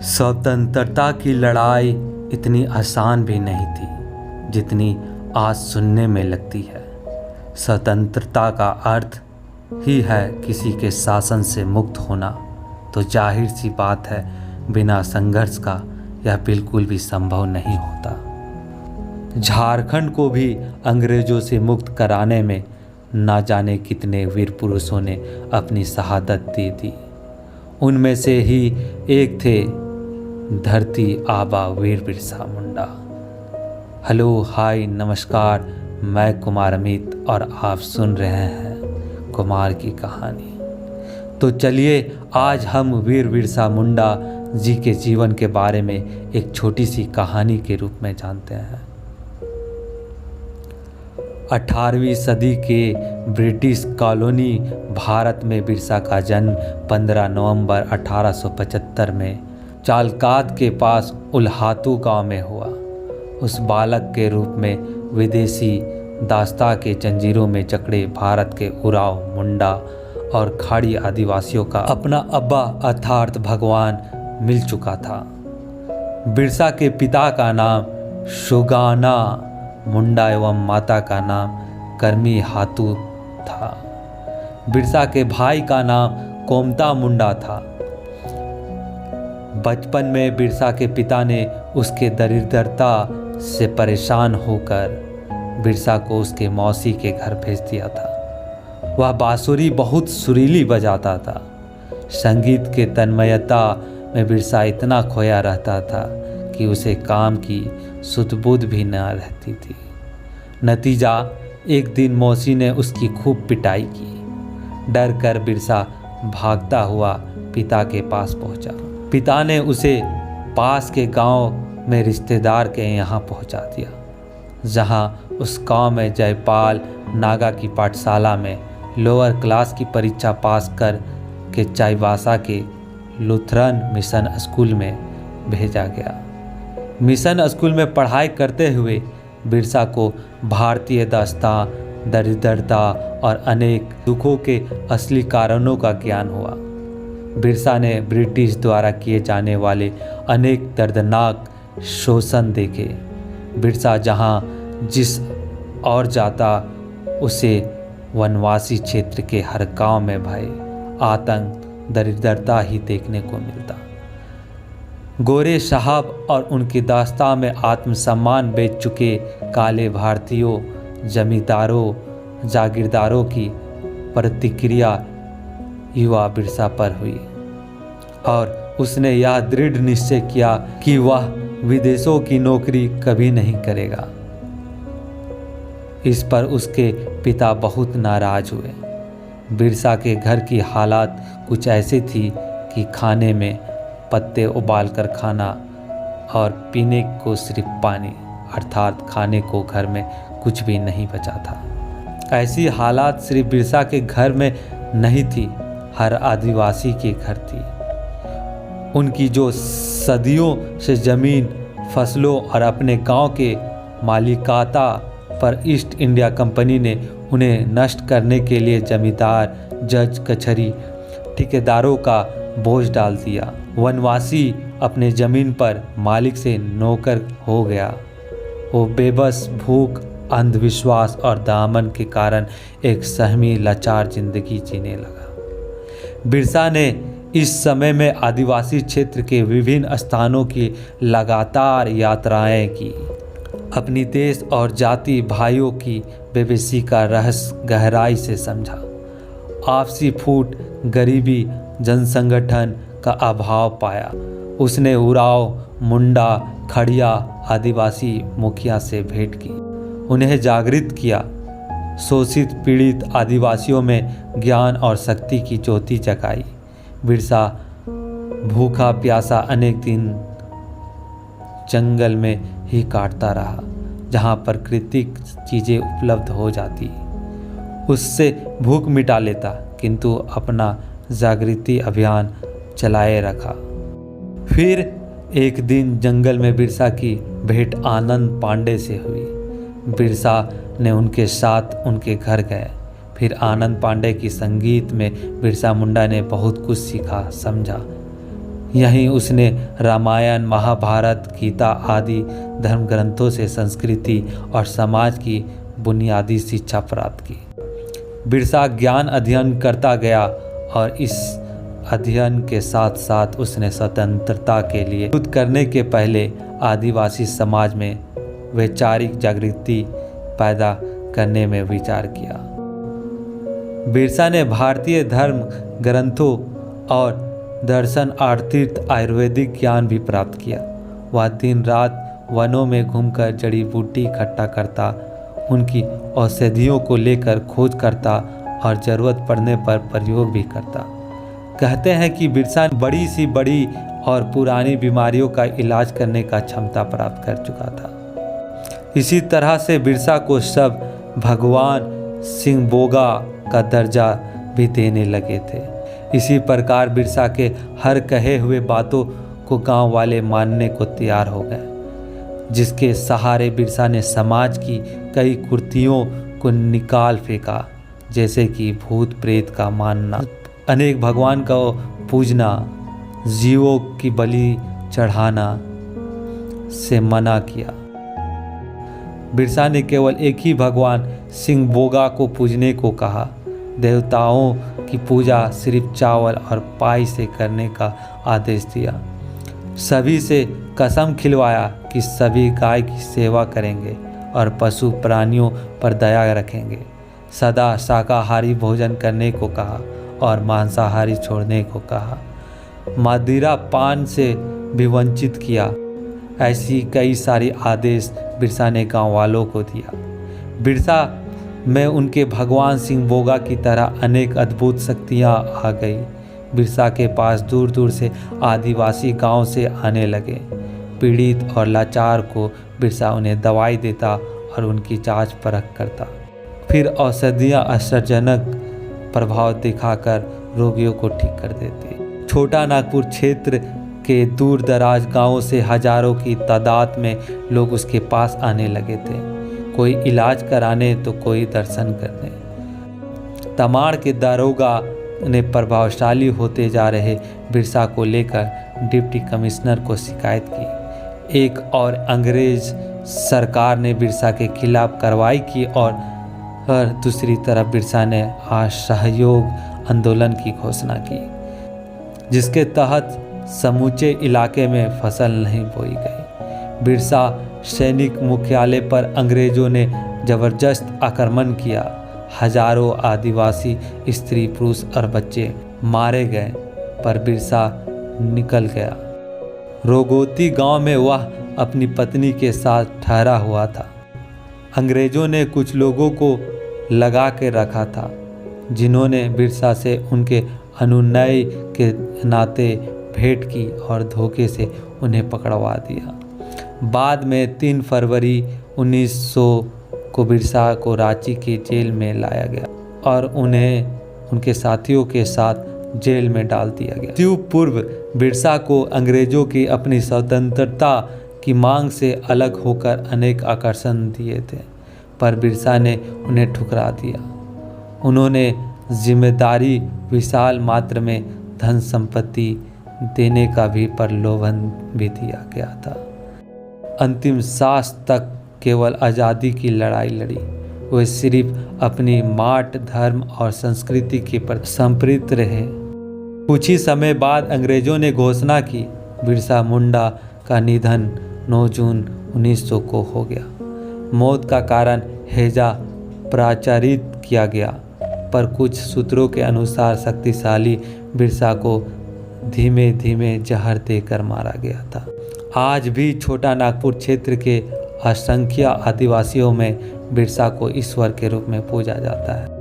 स्वतंत्रता की लड़ाई इतनी आसान भी नहीं थी जितनी आज सुनने में लगती है। स्वतंत्रता का अर्थ ही है किसी के शासन से मुक्त होना, तो जाहिर सी बात है बिना संघर्ष का यह बिल्कुल भी संभव नहीं होता। झारखंड को भी अंग्रेजों से मुक्त कराने में ना जाने कितने वीर पुरुषों ने अपनी शहादत दी थी। उनमें से ही एक थे धरती आबा वीर बिरसा मुंडा। हेलो हाय नमस्कार, मैं कुमार अमित और आप सुन रहे हैं कुमार की कहानी। तो चलिए आज हम वीर बिरसा मुंडा जी के जीवन के बारे में एक छोटी सी कहानी के रूप में जानते हैं। 18वीं सदी के ब्रिटिश कॉलोनी भारत में बिरसा का जन्म 15 नवंबर 1875 में चालकात के पास उल्हातू गांव में हुआ। उस बालक के रूप में विदेशी दास्ता के जंजीरों में जकड़े भारत के उराव, मुंडा और खाड़ी आदिवासियों का अपना अब्बा अर्थात भगवान मिल चुका था। बिरसा के पिता का नाम सुगाना मुंडा एवं माता का नाम कर्मी हातू था। बिरसा के भाई का नाम कोमता मुंडा था। बचपन में बिरसा के पिता ने उसके दरिद्रता से परेशान होकर बिरसा को उसके मौसी के घर भेज दिया था। वह बांसुरी बहुत सुरीली बजाता था। संगीत के तन्मयता में बिरसा इतना खोया रहता था कि उसे काम की सुध-बुध भी न रहती थी। नतीजा एक दिन मौसी ने उसकी खूब पिटाई की। डर कर बिरसा भागता हुआ पिता के पास पहुंचा। पिता ने उसे पास के गांव में रिश्तेदार के यहाँ पहुंचा दिया, जहां उस गांव में जयपाल नागा की पाठशाला में लोअर क्लास की परीक्षा पास कर के चाईबासा के लुथरन मिशन स्कूल में भेजा गया। मिशन स्कूल में पढ़ाई करते हुए बिरसा को भारतीय दास्ता, दरिद्रता और अनेक दुखों के असली कारणों का ज्ञान हुआ। बिरसा ने ब्रिटिश द्वारा किए जाने वाले अनेक दर्दनाक शोषण देखे। बिरसा जहां जिस और जाता उसे वनवासी क्षेत्र के हर गांव में भय, आतंक, दरिद्रता ही देखने को मिलता। गोरे साहब और उनकी दास्ता में आत्मसम्मान बेच चुके काले भारतीयों, जमींदारों, जागीरदारों की प्रतिक्रिया युवा बिरसा पर हुई और उसने यह दृढ़ निश्चय किया कि वह विदेशों की नौकरी कभी नहीं करेगा। इस पर उसके पिता बहुत नाराज हुए। बिरसा के घर की हालात कुछ ऐसी थी कि खाने में पत्ते उबाल कर खाना और पीने को सिर्फ पानी, अर्थात खाने को घर में कुछ भी नहीं बचा था। ऐसी हालात सिर्फ बिरसा के घर में नहीं थी, हर आदिवासी के घर थी। उनकी जो सदियों से जमीन, फसलों और अपने गांव के मालिकाता पर ईस्ट इंडिया कंपनी ने उन्हें नष्ट करने के लिए जमींदार, जज, कचहरी, ठेकेदारों का बोझ डाल दिया। वनवासी अपने जमीन पर मालिक से नौकर हो गया। वो बेबस, भूख, अंधविश्वास और दामन के कारण एक सहमी लाचार जिंदगी जीने लगा। बिरसा ने इस समय में आदिवासी क्षेत्र के विभिन्न स्थानों की लगातार यात्राएं की। अपनी देश और जाति भाइयों की बेबसी का रहस्य गहराई से समझा। आपसी फूट, गरीबी, जनसंगठन का अभाव पाया। उसने उराव, मुंडा, खड़िया आदिवासी मुखिया से भेंट की, उन्हें जागृत किया। शोषित पीड़ित आदिवासियों में ज्ञान और शक्ति की ज्योति जगाई। बिरसा भूखा प्यासा अनेक दिन जंगल में ही काटता रहा, जहां प्राकृतिक चीज़ें उपलब्ध हो जाती उससे भूख मिटा लेता, किंतु अपना जागृति अभियान चलाए रखा। फिर एक दिन जंगल में बिरसा की भेंट आनंद पांडे से हुई। बिरसा ने उनके साथ उनके घर गए। फिर आनंद पांडे की संगीत में बिरसा मुंडा ने बहुत कुछ सीखा, समझा। यहीं उसने रामायण, महाभारत, गीता आदि धर्म ग्रंथों से संस्कृति और समाज की बुनियादी शिक्षा प्राप्त की। बिरसा ज्ञान अध्ययन करता गया और इस अध्ययन के साथ साथ उसने स्वतंत्रता के लिए युद्ध करने के पहले आदिवासी समाज में वैचारिक जागृति पैदा करने में विचार किया। बिरसा ने भारतीय धर्म ग्रंथों और दर्शन, तीर्थ, आयुर्वेदिक ज्ञान भी प्राप्त किया। वह दिन रात वनों में घूमकर जड़ी बूटी इकट्ठा करता, उनकी औषधियों को लेकर खोज करता और ज़रूरत पड़ने पर प्रयोग भी करता। कहते हैं कि बिरसा बड़ी सी बड़ी और पुरानी बीमारियों का इलाज करने का क्षमता प्राप्त कर चुका था। इसी तरह से बिरसा को सब भगवान सिंहबोगा का दर्जा भी देने लगे थे। इसी प्रकार बिरसा के हर कहे हुए बातों को गांव वाले मानने को तैयार हो गए, जिसके सहारे बिरसा ने समाज की कई कुरीतियों को निकाल फेंका, जैसे कि भूत प्रेत का मानना, अनेक भगवान का पूजना, जीवों की बलि चढ़ाना से मना किया। बिरसा ने केवल एक ही भगवान सिंहबोगा को पूजने को कहा। देवताओं की पूजा सिर्फ चावल और पाई से करने का आदेश दिया। सभी से कसम खिलवाया कि सभी गाय की सेवा करेंगे और पशु प्राणियों पर दया रखेंगे। सदा शाकाहारी भोजन करने को कहा और मांसाहारी छोड़ने को कहा। मदिरा पान से भी वंचित किया। ऐसी कई सारी आदेश बिरसा ने गांव वालों को दिया। बिरसा में उनके भगवान सिंहबोगा की तरह अनेक अद्भुत शक्तियां आ गई। बिरसा के पास दूर दूर से आदिवासी गांव से आने लगे। पीड़ित और लाचार को बिरसा उन्हें दवाई देता और उनकी जांच परख करता। फिर औषधियाँ आश्चर्यजनक प्रभाव दिखाकर रोगियों को ठीक कर देती। छोटा नागपुर क्षेत्र के दूर दराज गाँवों से हजारों की तादाद में लोग उसके पास आने लगे थे, कोई इलाज कराने तो कोई दर्शन करने। तमाड़ के दारोगा ने प्रभावशाली होते जा रहे बिरसा को लेकर डिप्टी कमिश्नर को शिकायत की। एक और अंग्रेज सरकार ने बिरसा के खिलाफ कार्रवाई की और दूसरी तरफ बिरसा ने असहयोग आंदोलन की घोषणा की, जिसके तहत समूचे इलाके में फसल नहीं बोई गई। बिरसा सैनिक मुख्यालय पर अंग्रेजों ने जबरदस्त आक्रमण किया। हजारों आदिवासी स्त्री, पुरुष और बच्चे मारे गए, पर बिरसा निकल गया। रोगोती गांव में वह अपनी पत्नी के साथ ठहरा हुआ था। अंग्रेजों ने कुछ लोगों को लगा के रखा था, जिन्होंने बिरसा से उनके अनुनय के नाते भेंट की और धोखे से उन्हें पकड़वा दिया। बाद में 3 फरवरी 1900 को बिरसा को रांची की जेल में लाया गया और उन्हें उनके साथियों के साथ जेल में डाल दिया गया। मृत्यु पूर्व बिरसा को अंग्रेजों की अपनी स्वतंत्रता की मांग से अलग होकर अनेक आकर्षण दिए थे, पर बिरसा ने उन्हें ठुकरा दिया। उन्होंने जिम्मेदारी, विशाल मात्रा में धन संपत्ति देने का भी प्रलोभन भी दिया गया था। अंतिम सांस तक केवल आज़ादी की लड़ाई लड़ी। वे सिर्फ अपनी माट, धर्म और संस्कृति के प्रति समर्पित रहे। कुछ ही समय बाद अंग्रेजों ने घोषणा की, बिरसा मुंडा का निधन 9 जून 1900 को हो गया। मौत का कारण हैजा प्रचारित किया गया, पर कुछ सूत्रों के अनुसार शक्तिशाली बिरसा को धीमे धीमे जहर देकर मारा गया था। आज भी छोटा नागपुर क्षेत्र के असंख्य आदिवासियों में बिरसा को ईश्वर के रूप में पूजा जाता है।